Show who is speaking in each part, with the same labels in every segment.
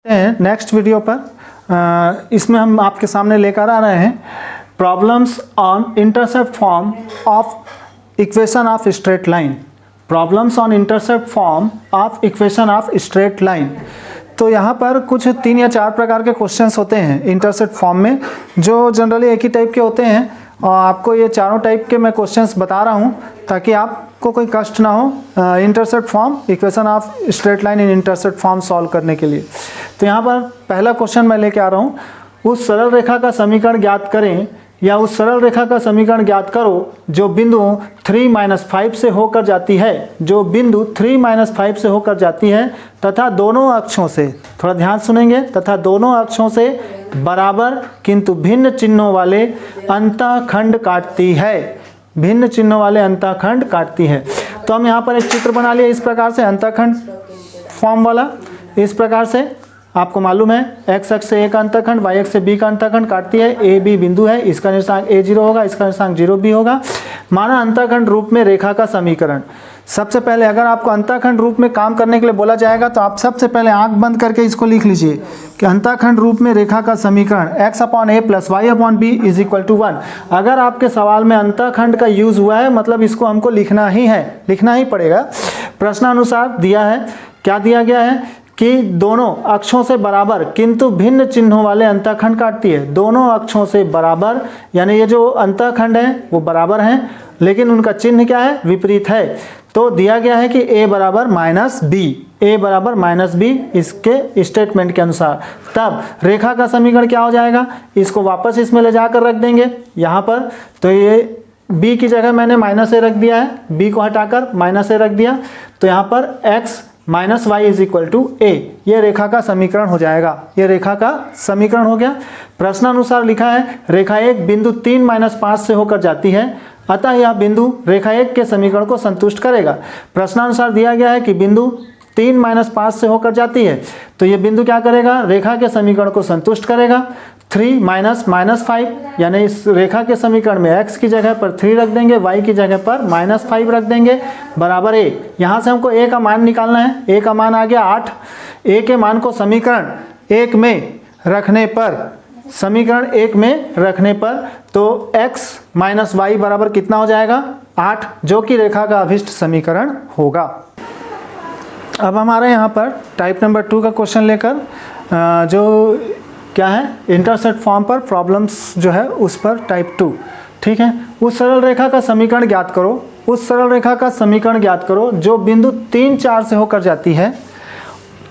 Speaker 1: Next video पर इसमें हम आपके सामने लेकर आ रहे हैं problems on intercept form of equation of straight line. Problems on intercept form of equation of straight line. तो यहाँ पर कुछ 3 या 4 प्रकार के क्वेश्चंस होते हैं इंटरसेप्ट फॉर्म में, जो जनरली एक ही टाइप के होते हैं। और आपको ये चारों टाइप के मैं क्वेश्चंस बता रहा हूँ ताकि आपको कोई कष्ट ना हो intercept form equation of straight line in intercept form solve करने के लिए। तो यहाँ पर पहला क्वेश्चन मैं लेके आ रहा हूँ, उस सरल रेखा का समीकरण ज्ञात करें या उस सरल रेखा का समीकरण ज्ञात करो जो बिंदु 3-5 से होकर जाती है, जो बिंदु 3-5 से होकर जाती है तथा दोनों अक्षों से, थोड़ा ध्यान सुनेंगे, तथा दोनों अक्षों से बराबर किंतु भिन्न चिन्हों वाले अंतःखंड काटती है। भिन्न चिन्हों वाले अंतःखंड काटती है। तो हम यहाँ पर एक चित्र बना लिया इस प्रकार से, अंतःखंड फॉर्म वाला। इस प्रकार से आपको मालूम है x अक्ष से a का अंतःखंड, y अक्ष से b का अंतःखंड काटती है। a b बिंदु है, इसका निर्देशांक a0 होगा, इसका निर्देशांक 0b होगा। माना अंतःखंड रूप में रेखा का समीकरण। सबसे पहले अगर आपको अंतःखंड रूप में काम करने के लिए बोला जाएगा तो आप सबसे पहले आंख बंद करके इसको लिख लीजिए कि अंतःखंड रूप में रेखा का समीकरण x/a + y/b = 1। अगर आपके सवाल में अंतःखंड का यूज हुआ है मतलब इसको हमको लिखना ही है, लिखना ही पड़ेगा। प्रश्नानुसार दिया है, क्या दिया गया है कि दोनों अक्षों से बराबर किंतु भिन्न चिन्हों वाले अंतःखंड काटती है। दोनों अक्षों से बराबर यानी ये जो अंतःखंड है वो बराबर हैं लेकिन उनका चिन्ह क्या है, विपरीत है। तो दिया गया है कि a बराबर -b, a बराबर -b इसके स्टेटमेंट के अनुसार। तब रेखा का समीकरण क्या हो जाएगा, इसको वापस इसमें ले जाकर रख देंगे यहाँ पर। तो ये b की जगह मैंने -a रख दिया है, b को हटाकर -a रख दिया। तो यहाँ पर x - y = a, ये रेखा का समीकरण हो जाएगा। ये रेखा का समीकरण हो गया। प्रश्नानुसार लिखा है रेखा 1 बिंदु 3-5 से होकर जाती है, अतः यह बिंदु रेखा 1 के समीकरण को संतुष्ट करेगा। प्रश्नानुसार दिया गया है कि बिंदु 3-5 से होकर जाती है, तो ये बिंदु क्या करेगा, रेखा के समीकरण को संतुष्ट करेगा। 3 - -5 यानी इस रेखा के समीकरण में x की जगह पर 3 रख देंगे, y की जगह पर -5 रख देंगे, बराबर a। यहाँ से हमको a का मान निकालना है। a का मान आ गया 8। a के मान को समीकरण 1 में रखने पर, समीकरण 1 में रखने पर तो x - y बराबर कितना हो जाएगा, 8, जो कि रेखा का अभिष्ट समीकरण होगा। अब हमारे यहाँ पर टाइप नंबर 2 का क्वेश्चन लेकर जो क्या है इंटरसेप्ट फॉर्म पर प्रॉब्लम्स जो है उस पर टाइप 2, ठीक है। उस सरल रेखा का समीकरण ज्ञात करो, उस सरल रेखा का समीकरण ज्ञात करो जो बिंदु 3-4 से होकर जाती है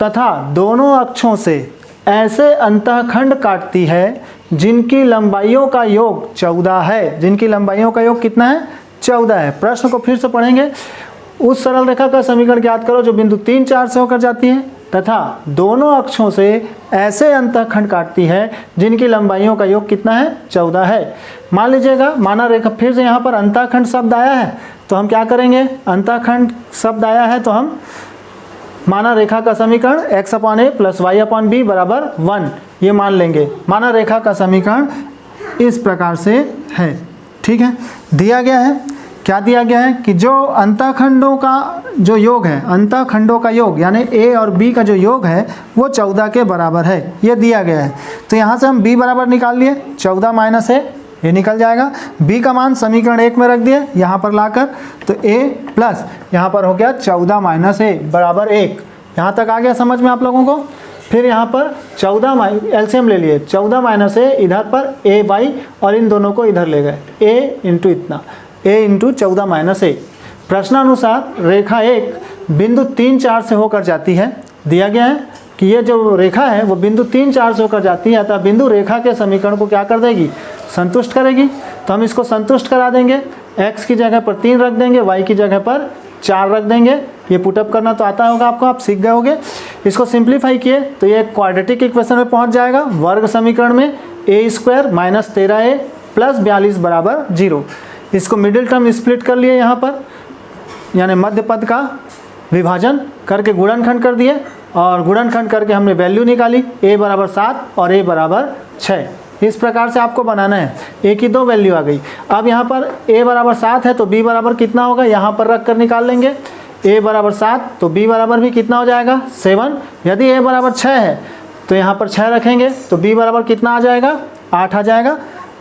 Speaker 1: तथा दोनों अक्षों से ऐसे अंतःखंड काटती है जिनकी लंबाइयों का योग 14 है। जिनकी लंबाइयों का योग कितना है, 14 है। प्रश्न को फिर से पढ़ेंगे। उस सरल रेखा का समीकरण ज्ञात करो जो बिंदु 3-4 से होकर जाती है तथा दोनों अक्षों से ऐसे अंतःखंड काटती है जिनकी लंबाइयों का योग कितना है, 14 है। मान लीजिएगा, माना रेखा, फिर से यहाँ पर अंतःखंड शब्द आया है तो हम क्या करेंगे, अंतःखंड शब्द आया है तो हम माना रेखा का समीकरण x/a + y/b = 1 ये मान लेंगे। माना रेखा का समीकरण इस प्रकार से है, ठीक है। दिया गया है, क्या दिया गया है कि जो अंतःखंडों का जो योग है, अंतःखंडों का योग यानी a और b का जो योग है वो 14 के बराबर है, ये दिया गया है। तो यहाँ से हम b बराबर निकाल लिए, 14 - a ये निकल जाएगा। b का मान समीकरण 1 में रख दिए यहाँ पर लाकर, तो a प्लस यहाँ पर हो गया 14 - a बराबर 1। यहाँ तक आ गया समझ में आप लोगों को। फिर यहाँ पर 14 एलसीएम ले लिए, 14 - a इधर पर a/, और इन दोनों को इधर ले गए, a × इतना, a × 14 - a। प्रश्नानुसार रेखा 1 बिंदु 3-4 से होकर जाती है। दिया गया है कि ये जो रेखा है वो बिंदु 3-4 से होकर जाती है, अतः बिंदु रेखा के समीकरण को क्या कर देगी, संतुष्ट करेगी। तो हम इसको संतुष्ट करा देंगे, x की जगह पर 3 रख देंगे, y की जगह पर 4 रख देंगे। ये पुटअप करना तो आता होगा आपको, आप सीख गए होंगे। इसको सिंप्लीफाई किए तो ये क्वाड्रेटिक इक्वेशन में पहुंच जाएगा। वर्ग समीकरण में a² - 13a + 42 = 0। इसको मिडिल टर्म स्प्लिट कर लिए यहाँ पर, यानी मध्य पद का विभाजन करके गुणनखंड कर दिए, और गुणनखंड करके हमने वैल्यू निकाली, a बराबर 7 और a बराबर 6। इस प्रकार से आपको बनाना है। a की 2 वैल्यू आ गई। अब यहाँ पर a बराबर 7 है तो b बराबर कितना होगा, यहाँ पर रख कर निकाल लेंगे। a बराबर 7 तो b बराबर भी कितना हो जाएगा, 7। यदि a बराबर 6 है तो यहाँ पर 6 रखेंगे तो b बराबर कितना आ जाएगा, 8 आ जाएगा।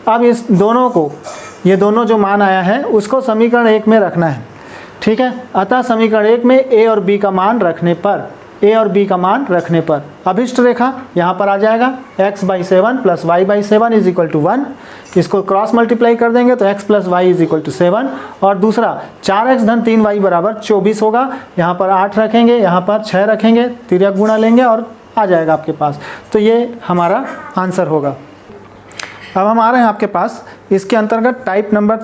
Speaker 1: अब इस दोनों को, ये दोनों जो मान आया है उसको समीकरण 1 में रखना है, ठीक है। अतः समीकरण 1 में a और b का मान रखने पर, a और b का मान रखने पर अभिष्ट रेखा यहाँ पर आ जाएगा x/7 + y/7 = 1। इसको क्रॉस मल्टीप्लाई कर देंगे तो x + y = 7। और दूसरा 4x + 3y = 24 होगा। यहाँ पर 8 रखेंगे, यहाँ पर 6 रखेंगे, तिर्यक गुणा लेंगे और आ जाएगा आपके पास। तो ये हमारा आंसर होगा। अब हम आ रहे हैं आपके पास इसके अंतर्गत टाइप नंबर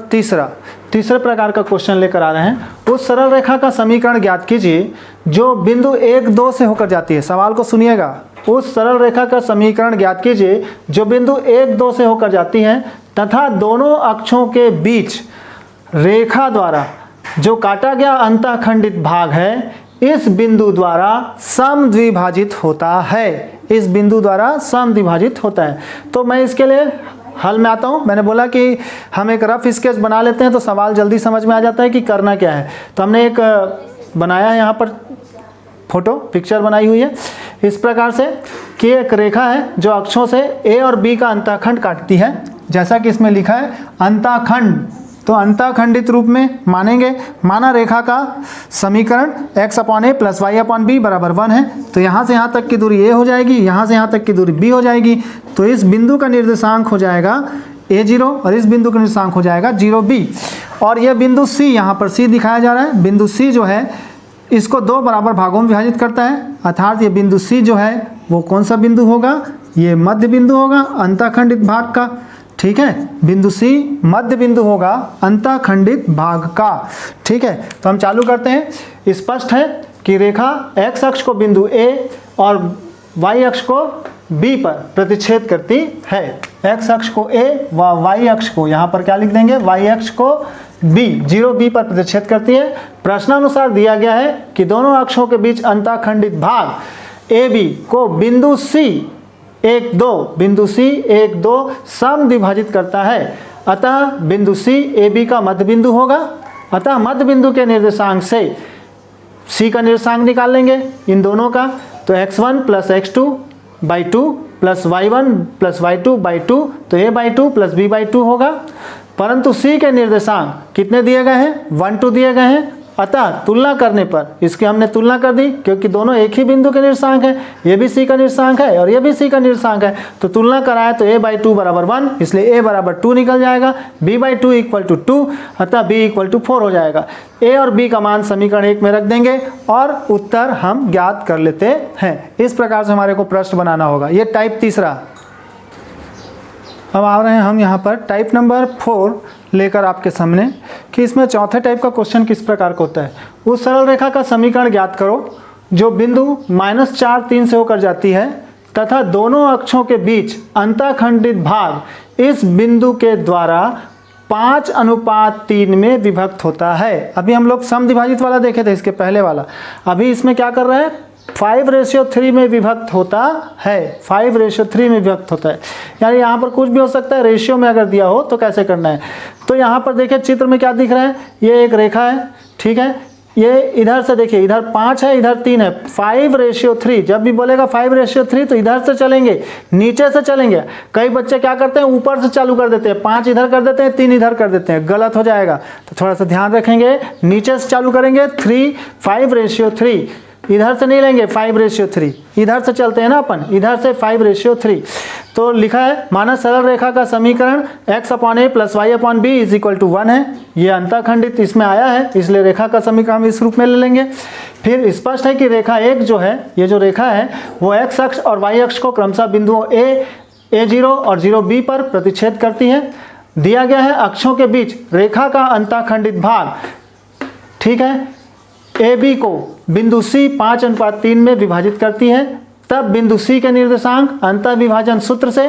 Speaker 1: तीसरे प्रकार का क्वेश्चन लेकर आ रहे हैं। उस सरल रेखा का समीकरण ज्ञात कीजिए जो बिंदु 1, 2 से होकर जाती है। सवाल को सुनिएगा, उस सरल रेखा का समीकरण ज्ञात कीजिए जो बिंदु 1, 2 से होकर जाती है तथा दोनों अक्षों के बीच रेखा द्वारा जो काटा गया अंतःखंडित भाग है इस बिंदु द्वारा समद्विभाजित होता है। इस बिंदु द्वारा समद्विभाजित होता है। तो मैं इसके लिए हल में आता हूँ। मैंने बोला कि हम एक रफ स्केच बना लेते हैं तो सवाल जल्दी समझ में आ जाता है कि करना क्या है। तो हमने एक बनाया है, यहाँ पर फोटो पिक्चर बनाई हुई है इस प्रकार से कि एक रेखा है जो अक्षों से a और b का अंतःखंड काटती है। जैसा कि इसमें लिखा है अंतःखंड, तो अंतःखंडित रूप में मानेंगे। माना रेखा का समीकरण x/a + y/b = 1 है। तो यहाँ से यहाँ तक की दूरी a हो जाएगी, यहाँ से यहाँ तक की दूरी b हो जाएगी। तो इस बिंदु का निर्देशांक हो जाएगा a0 और इस बिंदु का निर्देशांक हो जाएगा 0b। और यह बिंदु c, यहाँ पर c दिखाया जा रहा है। बिंदु c जो है इसको 2 बराबर भागों में विभाजित करता है। अर्थात ये बिंदु c जो है वो कौन सा बिंदु होगा, ये मध्य बिंदु होगा अंतःखंडित भाग का, ठीक है। बिंदु C मध्य बिंदु होगा अंतःखंडित भाग का, ठीक है। तो हम चालू करते हैं। स्पष्ट है कि रेखा x अक्ष को बिंदु A और y अक्ष को B पर प्रतिच्छेद करती है। x अक्ष को A व y अक्ष को, यहाँ पर क्या लिख देंगे, y अक्ष को B, 0b पर प्रतिच्छेद करती है। प्रश्नानुसार दिया गया है कि दोनों अक्षों के बीच अंतःखंडित भाग AB को बिंदु C 1, 2 समद्विभाजित करता है। अतः बिंदु C AB का मध्य बिंदु होगा। अतः मध्य बिंदु के निर्देशांक से C का निर्देशांक निकाल लेंगे इन दोनों का। तो x1 + x2/2 + y1 + y2/2, तो a/2 + b/2 होगा। परंतु C के निर्देशांक कितने दिए गए हैं, 1, 2 दिए गए हैं। अतः तुलना करने पर इसकी हमने तुलना कर दी क्योंकि दोनों एक ही बिंदु के निर्देशांक है। ये भी C का निर्देशांक है और ये भी C का निर्देशांक है। तो तुलना कराए तो a/2 = 1, इसलिए a = 2 निकल जाएगा। b/2 = 2, अतः b = 4 हो जाएगा। a और b का मान समीकरण 1 में रख देंगे और उत्तर हम ज्ञात कर लेते हैं। इस प्रकार से हमारे को प्रश्न बनाना होगा। ये टाइप तीसरा। अब आ रहे हैं हम यहाँ पर टाइप नंबर 4 लेकर आपके सामने कि इसमें चौथे टाइप का क्वेश्चन किस प्रकार का होता है। उस सरल रेखा का समीकरण ज्ञात करो जो बिंदु -4, 3 से होकर जाती है तथा दोनों अक्षों के बीच अंतःखंडित भाग इस बिंदु के द्वारा 5:3 में विभक्त होता है। अभी हम लोग समद्विभाजित वाला देखे थे, इसके पहले वाला। अभी इसमें क्या कर रहा है, 5:3 में विभक्त होता है। 5:3 में विभक्त होता है, यानी यहाँ पर कुछ भी हो सकता है। रेशियो में अगर दिया हो तो कैसे करना है, तो यहाँ पर देखिए चित्र में क्या दिख रहा है, ये एक रेखा है, ठीक है। ये इधर से देखिए, इधर 5 है, इधर 3 है। 5:3, जब भी बोलेगा 5:3 तो इधर से चलेंगे, नीचे से चलेंगे। कई बच्चे क्या करते हैं, ऊपर से चालू कर देते हैं, 5 इधर कर देते हैं, 3 इधर कर देते हैं, गलत हो जाएगा। तो थोड़ा सा ध्यान रखेंगे, नीचे से चालू करेंगे 5:3, इधर से नहीं लेंगे 5:3, इधर से चलते हैं ना अपन, इधर से 5:3। तो लिखा है माना सरल रेखा का समीकरण x/a + y/b = 1 है। ये अंतःखंडित इसमें आया है, इसलिए रेखा का समीकरण हम इस रूप में ले लेंगे। फिर स्पष्ट है कि रेखा 1 जो है, ये जो रेखा है वो x अक्ष और y अक्ष को क्रमशः बिंदुओं a0 और 0b पर प्रतिच्छेद करती है। दिया गया है अक्षों के बीच रेखा का अंतःखंडित भाग, ठीक है, AB को बिंदु C 5:3 में विभाजित करती है। तब बिंदु C के निर्देशांक अंतःविभाजन सूत्र से,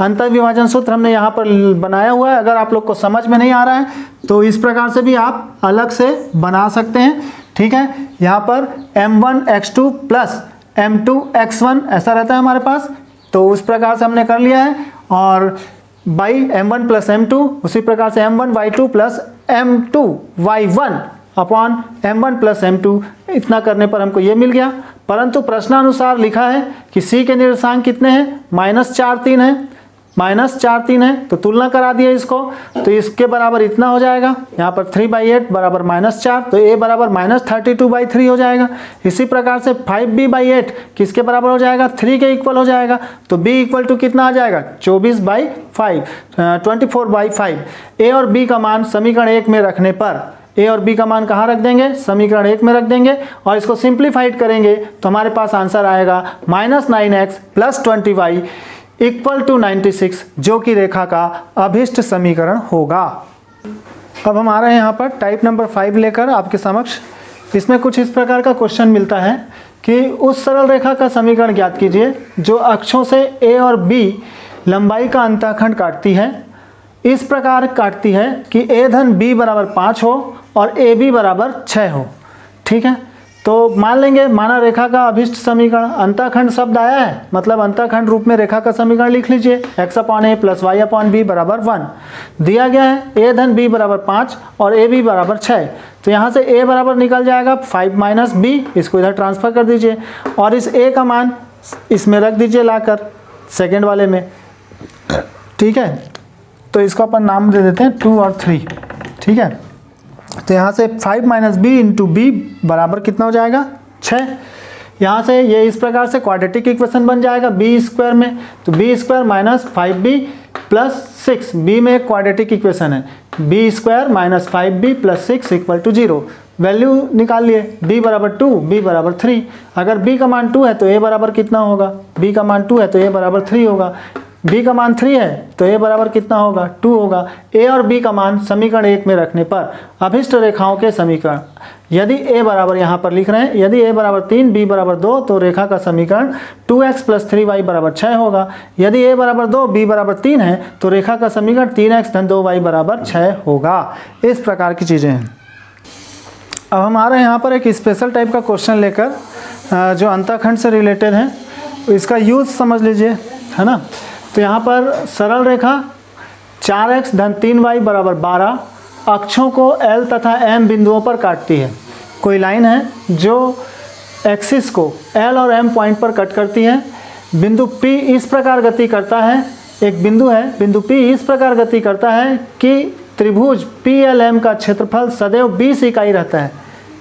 Speaker 1: अंतःविभाजन सूत्र हमने यहाँ पर बनाया हुआ है। अगर आप लोग को समझ में नहीं आ रहा है तो इस प्रकार से भी आप अलग से बना सकते हैं, ठीक है। यहाँ पर m1x2 + m2x1 ऐसा रहता है हमारे पास, तो उस प्रकार से हमने कर लिया है। और बाई m1 + m2, उसी प्रकार से m1y2 + m2y1 upon m1 plus m2, इतना करने पर हमको ये मिल गया। परंतु प्रश्नानुसार लिखा है कि c के निर्देशांक कितने हैं, -4 3 है, -4 3 है, तो तुलना करा दिया इसको, तो इसके बराबर इतना हो जाएगा, यहाँ पर 3/8 बराबर -4, तो a बराबर -32/3 हो जाएगा। इसी प्रकार से 5b/8 किसके बराबर हो जाएगा, 3 के इक्वल हो जाएगा, तो b इक्वल टू कितना आ जाएगा, 24/5 a और b का मान समीकरण 1 में रखने पर, a और b का मान कहाँ रख देंगे, समीकरण 1 में रख देंगे और इसको सिंप्लीफाइड करेंगे तो हमारे पास आंसर आएगा -9x + 20y इक्वल टू 96, जो कि रेखा का अभिष्ट समीकरण होगा। अब हम आ रहे हैं यहाँ पर टाइप नंबर 5 लेकर आपके समक्ष। इसमें कुछ इस प्रकार का क्वेश्चन मिलता है कि उस सरल रेखा का समीकरण ज्ञात कीजिए जो अक्षों से a और b लंबाई का अंतःखंड काटती है, इस प्रकार काटती है कि a धन b बराबर 5 हो और ab बराबर 6 हो। ठीक है, तो मान लेंगे माना रेखा का अभिष्ट समीकरण, अंतःखंड शब्द आया है, मतलब अंतःखंड रूप में रेखा का समीकरण लिख लीजिए, x/a + y/b बराबर 1 दिया गया है। a धन b बराबर 5 और ab बराबर 6, तो यहाँ से a बराबर निकल जाएगा 5 - b, इसको इधर ट्रांसफर कर दीजिए और इस a का मान इसमें रख दीजिए लाकर सेकेंड वाले में। ठीक है, तो इसको अपन नाम दे देते हैं 2 और 3। ठीक है, तो यहाँ से 5 - b × b बराबर कितना हो जाएगा, 6। यहाँ से ये इस प्रकार से क्वाड्रेटिक इक्वेशन बन जाएगा b² में, तो b² - 5b + 6, b में एक क्वाड्रेटिक इक्वेशन है, b² - 5b + 6 = 0। वैल्यू निकाल लिए, b बराबर 2, b बराबर 3। अगर b का मान 2 है तो a बराबर कितना होगा, b का मान 2 है तो a बराबर 3 होगा, b का मान 3 है तो a बराबर कितना होगा, 2 होगा। a और b का मान समीकरण 1 में रखने पर अभिष्ट रेखाओं के समीकरण, यदि a बराबर यहाँ पर लिख रहे हैं, यदि a बराबर 3 b बराबर 2 तो रेखा का समीकरण 2x + 3y बराबर 6 होगा। यदि a बराबर 2 b बराबर 3 है तो रेखा का समीकरण 3x + 2y बराबर 6 होगा। इस प्रकार की चीज़ें हैं। अब हम आ रहे हैं यहाँ पर एक स्पेशल टाइप का क्वेश्चन लेकर जो अंतःखंड से रिलेटेड है, इसका यूज़ समझ लीजिए, है ना। तो यहाँ पर सरल रेखा 4x + 3y बराबर 12 अक्षों को L तथा M बिंदुओं पर काटती है। कोई लाइन है जो एक्सिस को L और M पॉइंट पर कट करती है। बिंदु P इस प्रकार गति करता है, एक बिंदु है, बिंदु P इस प्रकार गति करता है कि त्रिभुज PLM का क्षेत्रफल सदैव 20 इकाई रहता है।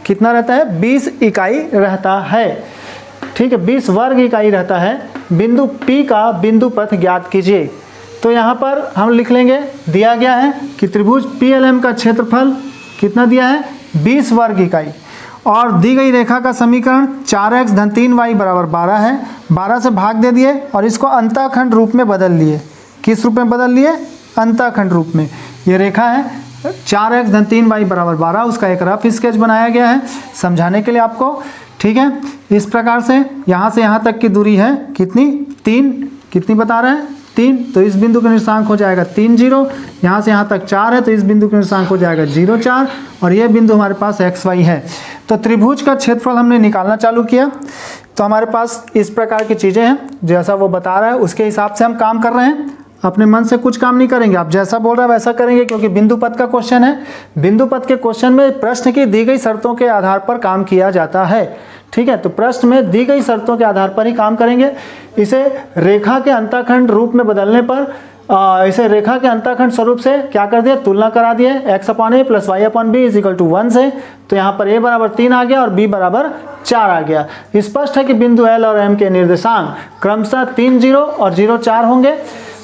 Speaker 1: कितना रहता है, 20 इकाई रहता है। ठीक है, 20 वर्ग इकाई रहता है। बिंदु P का बिंदु पथ ज्ञात कीजिए। तो यहाँ पर हम लिख लेंगे, दिया गया है कि त्रिभुज PLM का क्षेत्रफल कितना दिया है, 20 वर्ग इकाई, और दी गई रेखा का समीकरण 4x + 3y बराबर 12 है। 12 से भाग दे दिए और इसको अंतःखंड रूप में बदल लिए। किस रूप में बदल लिए, अंतःखंड रूप में। ये रेखा है 4x + 3y बराबर 12, उसका एक रफ स्केच बनाया गया है समझाने के लिए आपको। ठीक है, इस प्रकार से यहाँ तक की दूरी है कितनी, 3, कितनी बता रहे हैं, 3, तो इस बिंदु का निर्देशांक हो जाएगा 3 0। यहाँ से यहाँ तक 4 है तो इस बिंदु का निर्देशांक हो जाएगा 0 4, और ये बिंदु हमारे पास xy है। तो त्रिभुज का क्षेत्रफल हमने निकालना चालू किया, तो हमारे पास इस प्रकार की चीज़ें हैं, जैसा वो बता रहा है उसके हिसाब से हम काम कर रहे हैं। अपने मन से कुछ काम नहीं करेंगे, आप जैसा बोल रहे हैं वैसा करेंगे, क्योंकि बिंदु पथ का क्वेश्चन है। बिंदु पथ के क्वेश्चन में प्रश्न की दी गई शर्तों के आधार पर काम किया जाता है। ठीक है, तो प्रश्न में दी गई शर्तों के आधार पर ही काम करेंगे। इसे रेखा के अंतःखंड रूप में बदलने पर इसे रेखा के अंतःखंड स्वरूप से क्या कर दिया, तुलना करा दिए, x/a + y/b = 1 से। तो यहाँ पर a बराबर 3 आ गया और b बराबर 4 आ गया। स्पष्ट है कि बिंदु L और M के निर्देशांक क्रमशः 3 0 और 0 4 होंगे।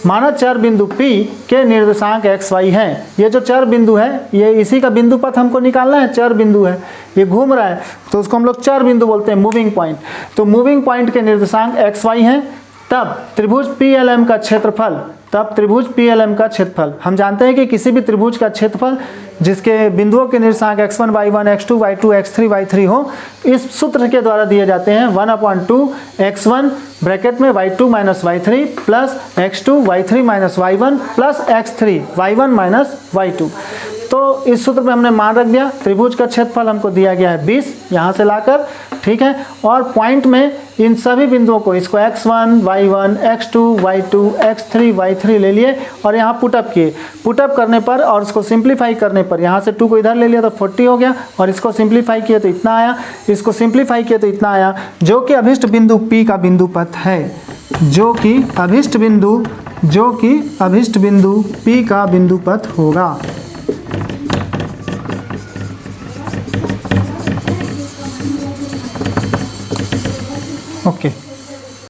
Speaker 1: माना चर बिंदु P के निर्देशांक xy हैं। ये जो चर बिंदु है, ये इसी का बिंदु पथ हमको निकालना है, चर बिंदु है, ये घूम रहा है तो उसको हम लोग चर बिंदु बोलते हैं, मूविंग पॉइंट। तो मूविंग पॉइंट के निर्देशांक xy हैं। तब त्रिभुज PLM का क्षेत्रफल, हम जानते हैं कि किसी भी त्रिभुज का क्षेत्रफल जिसके बिंदुओं के निर्देशांक x1 y1 x2 y2 x3 y3 हो, इस सूत्र के द्वारा दिए जाते हैं 1/2 x1 ब्रैकेट में y2 - y3 plus x2 y3 - y1 plus x3 y1 - y2। तो इस सूत्र पे हमने मान रख दिया, त्रिभुज का क्षेत्रफल हमको दिया गया है 20 यहाँ से लाकर, ठीक है। और पॉइंट में इन सभी बिंदुओं को, इसको x1, y1, x2, y2, x3, y3 ले लिए और यहाँ पुटअप किए। पुटअप करने पर और इसको सिंप्लीफाई करने पर, यहाँ से 2 को इधर ले लिया तो 40 हो गया, और इसको सिंप्लीफाई किए तो इतना आया, इसको सिंप्लीफाई किए तो इतना आया, जो कि अभिष्ट बिंदु P का बिंदु पथ है, जो कि अभिष्ट बिंदु P का बिंदु पथ होगा। ओके।